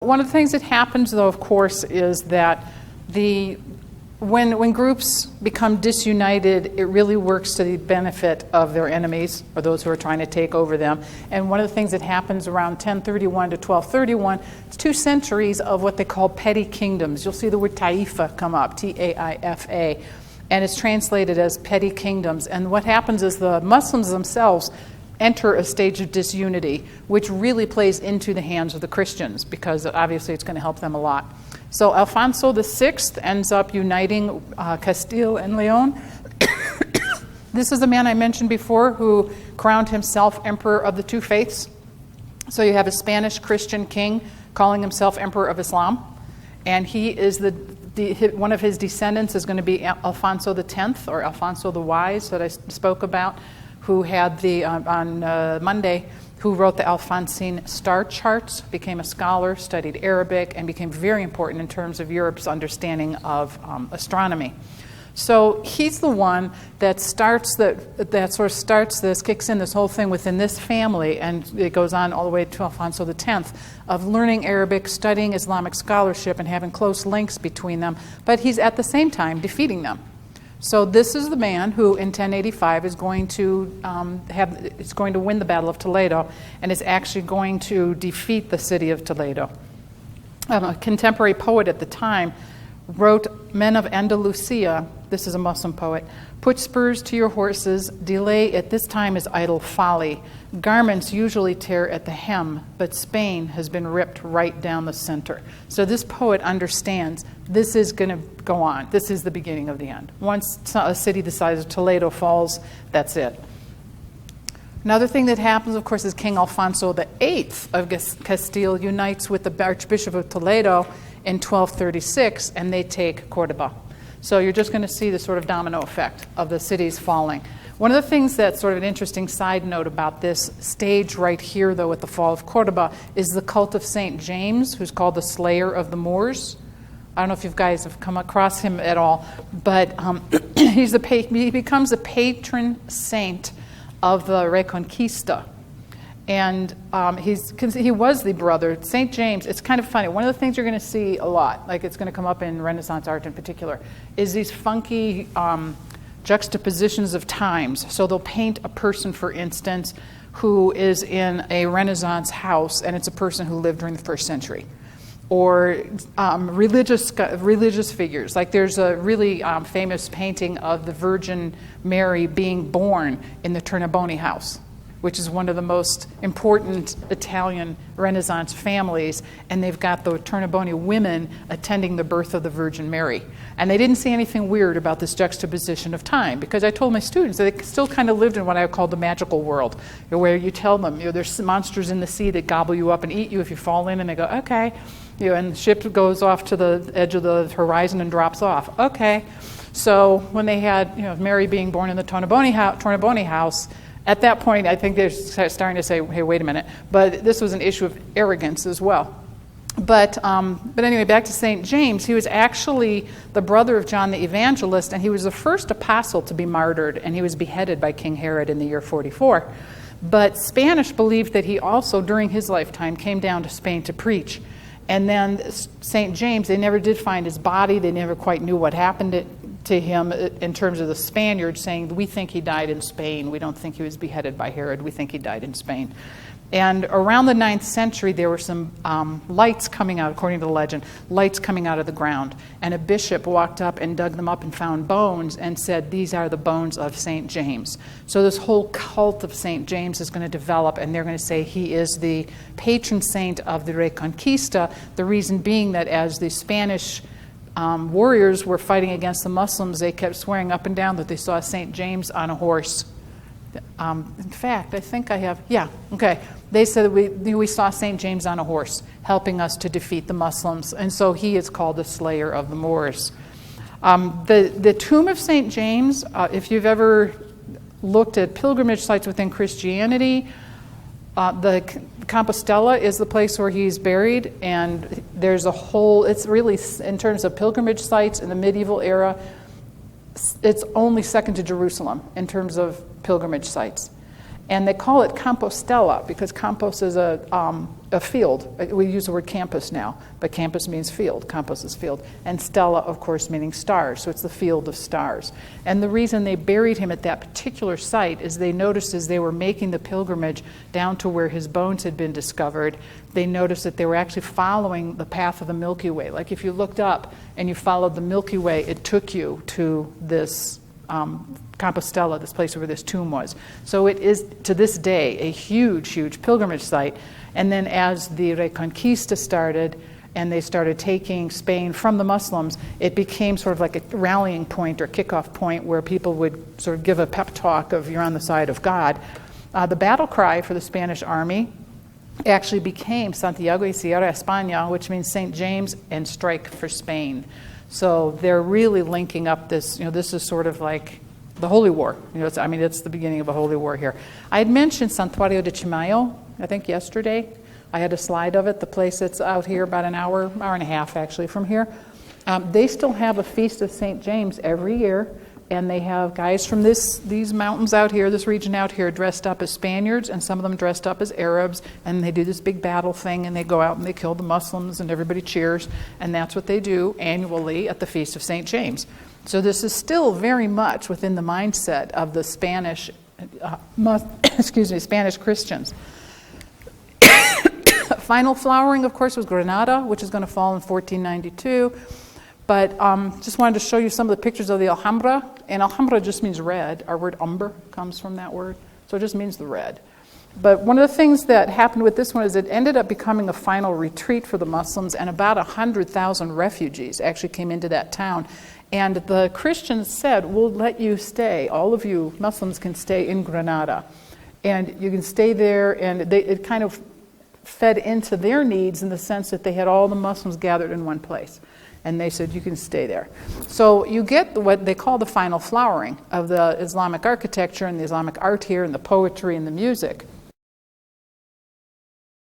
one of the things that happens, though, of course, is that when groups become disunited, it really works to the benefit of their enemies or those who are trying to take over them. And one of the things that happens around 1031 to 1231, it's 2 centuries of what they call petty kingdoms. You'll see the word Taifa come up, T-A-I-F-A, and it's translated as petty kingdoms. And what happens is the Muslims themselves enter a stage of disunity, which really plays into the hands of the Christians, because obviously it's going to help them a lot. So Alfonso VI ends up uniting Castile and Leon. This is the man I mentioned before who crowned himself Emperor of the 2 faiths. So you have a Spanish Christian king calling himself Emperor of Islam, and he is one of his descendants is going to be Alfonso X, or Alfonso the Wise that I spoke about, who had on Monday, who wrote the Alphonsine star charts, became a scholar, studied Arabic, and became very important in terms of Europe's understanding of astronomy. So he's the one that kicks in this whole thing within this family, and it goes on all the way to Alfonso X, of learning Arabic, studying Islamic scholarship, and having close links between them, but he's at the same time defeating them. So this is the man who, in 1085, is going to win the Battle of Toledo, and is actually going to defeat the city of Toledo. A contemporary poet at the time wrote, "Men of Andalusia," this is a Muslim poet, "put spurs to your horses. Delay at this time is idle folly. Garments usually tear at the hem, but Spain has been ripped right down the center." So this poet understands this is going to go on. This is the beginning of the end. Once a city the size of Toledo falls, that's it. Another thing that happens, of course, is King Alfonso VIII of Castile unites with the Archbishop of Toledo in 1236, and they take Cordoba. So you're just going to see the sort of domino effect of the cities falling. One of the things that's sort of an interesting side note about this stage right here, though, with the fall of Cordoba, is the cult of St. James, who's called the Slayer of the Moors. I don't know if you guys have come across him at all, but he becomes the patron saint of the Reconquista. And he was the brother, St. James. It's kind of funny. One of the things you're going to see a lot, like it's going to come up in Renaissance art in particular, is these funky juxtapositions of times. So they'll paint a person, for instance, who is in a Renaissance house, and it's a person who lived during the 1st century. Or religious figures. Like there's a really famous painting of the Virgin Mary being born in the Tourneboni house, which is one of the most important Italian Renaissance families, and they've got the Tourneboni women attending the birth of the Virgin Mary. And they didn't see anything weird about this juxtaposition of time, because I told my students that they still kind of lived in what I call the magical world, where you tell them, there's monsters in the sea that gobble you up and eat you if you fall in, and they go, okay. And the ship goes off to the edge of the horizon and drops off. Okay. So when they had, Mary being born in the Tourneboni house, at that point, I think they're starting to say, hey, wait a minute. But this was an issue of arrogance as well. But anyway, back to St. James. He was actually the brother of John the Evangelist, and he was the first apostle to be martyred, and he was beheaded by King Herod in the year 44. But Spanish believed that he also, during his lifetime, came down to Spain to preach. And then St. James, they never did find his body. They never quite knew what happened to him in terms of the Spaniards saying, we think he died in Spain. We don't think he was beheaded by Herod. We think he died in Spain. And around the 9th century, there were some lights coming out, according to the legend, lights coming out of the ground. And a bishop walked up and dug them up and found bones and said, these are the bones of St. James. So this whole cult of St. James is going to develop, and they're going to say he is the patron saint of the Reconquista, the reason being that as the Spanish warriors were fighting against the Muslims, they kept swearing up and down that they saw St. James on a horse. In fact, I think I have, okay. They said we saw St. James on a horse helping us to defeat the Muslims, and so he is called the Slayer of the Moors. The tomb of St. James, if you've ever looked at pilgrimage sites within Christianity, the Compostela is the place where he's buried, and there's it's really, in terms of pilgrimage sites in the medieval era, it's only second to Jerusalem in terms of pilgrimage sites. And they call it Compostela because Campos is a field. We use the word campus now, but campus means field. Campos is field. And stella, of course, meaning stars. So it's the field of stars. And the reason they buried him at that particular site is they noticed as they were making the pilgrimage down to where his bones had been discovered, they noticed that they were actually following the path of the Milky Way. Like if you looked up and you followed the Milky Way, it took you to this Compostela, this place where this tomb was. So it is, to this day, a huge, huge pilgrimage site. And then as the Reconquista started, and they started taking Spain from the Muslims, it became sort of like a rallying point or kickoff point where people would sort of give a pep talk of, you're on the side of God. The battle cry for the Spanish army actually became Santiago y Sierra España, which means St. James and strike for Spain. So they're really linking up this, this is sort of like the Holy War. It's the beginning of a Holy War here. I had mentioned Santuario de Chimayo, I think yesterday. I had a slide of it, the place that's out here about an hour and a half actually from here. They still have a Feast of St. James every year, and they have guys from these mountains out here, this region out here, dressed up as Spaniards, and some of them dressed up as Arabs, and they do this big battle thing, and they go out and they kill the Muslims, and everybody cheers, and that's what they do annually at the Feast of St. James. So this is still very much within the mindset of the Spanish, Spanish Christians. Final flowering, of course, was Granada, which is going to fall in 1492. But just wanted to show you some of the pictures of the Alhambra. And Alhambra just means red. Our word umber comes from that word. So it just means the red. But one of the things that happened with this one is it ended up becoming a final retreat for the Muslims, and about 100,000 refugees actually came into that town. And the Christians said, we'll let you stay. All of you Muslims can stay in Granada. And you can stay there, and it kind of fed into their needs in the sense that they had all the Muslims gathered in one place. And they said, you can stay there. So you get what they call the final flowering of the Islamic architecture and the Islamic art here and the poetry and the music.